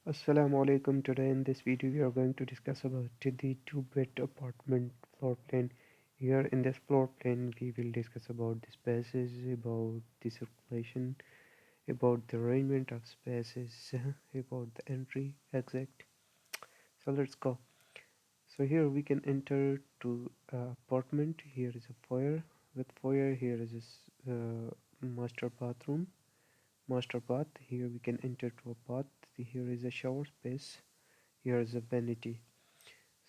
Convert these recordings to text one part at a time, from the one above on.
Assalamu alaikum. Today in this video we are going to discuss about the two-bed apartment floor plan. Here in this floor plan we will discuss about the spaces, about the circulation, about the arrangement of spaces, about the entry, exit. So let's go. So here we can enter to apartment. Here is a foyer. With foyer here is this master bathroom. Master bath. Here we can enter to a bath. Here is a shower space. Here is a vanity.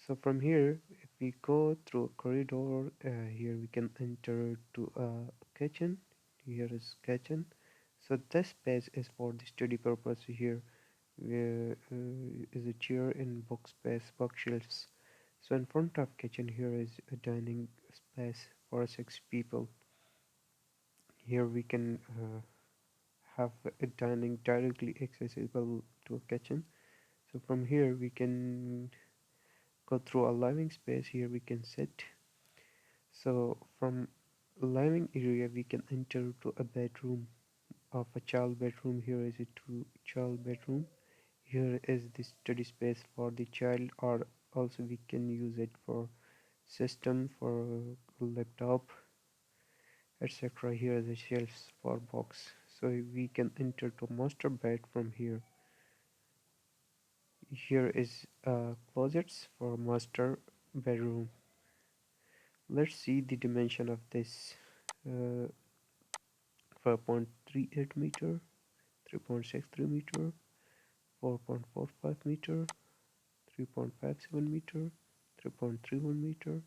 So from here, if we go through a corridor, here we can enter to a kitchen. Here is kitchen. So this space is for the study purpose. Here is a chair and book space, bookshelves. So in front of kitchen, here is a dining space for 6 people. Here we can have a dining directly accessible to a kitchen. So from here we can go through a living space. Here we can sit. So from living area we can enter to a bedroom of a child bedroom. Here is a two child bedroom. Here is the study space for the child, or also we can use it for system, for laptop, etc. Here is the shelves for box. So we can enter to master bed from here. Here is closets for master bedroom. Let's see the dimension of this. uh, 5.38 meter, 3.63 meter, 4.45 meter, 3.57 meter, 3.31 meter,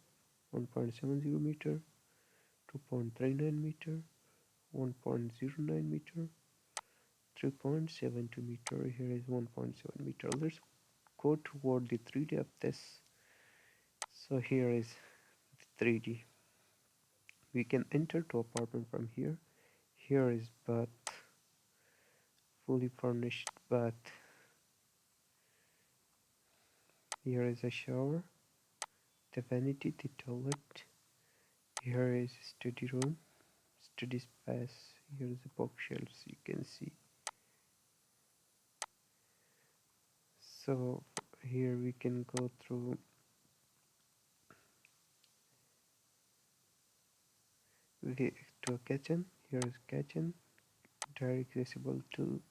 1.70 meter, 2.39 meter, 1.09 meter, 3.72 meter. Here is 1.7 meter. Let's go toward the 3D of this. So here is the 3D. We can enter to apartment from here. Here is bath, fully furnished bath. Here is a shower, the vanity, the toilet. Here is study room, study space. Here is the bookshelves, you can see. So here we can go through the to a kitchen. Here is kitchen, direct accessible to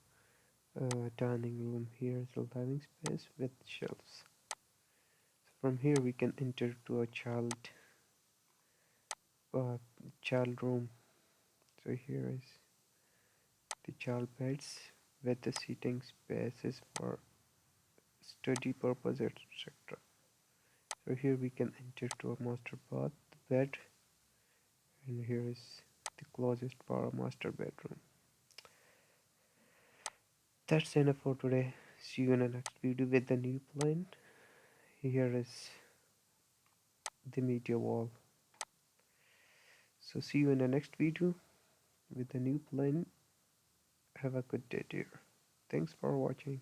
dining room. Here is the living space with shelves. So from here we can enter to a uh, child room. So here is the child beds with the seating spaces for study purpose, etc. So here we can enter to a master bath bed, and here is the closest for a master bedroom. That's enough for today. See you in the next video with the new plan. Here is the media wall. So see you in the next video with the new plan. Have a good day, dear. Thanks for watching.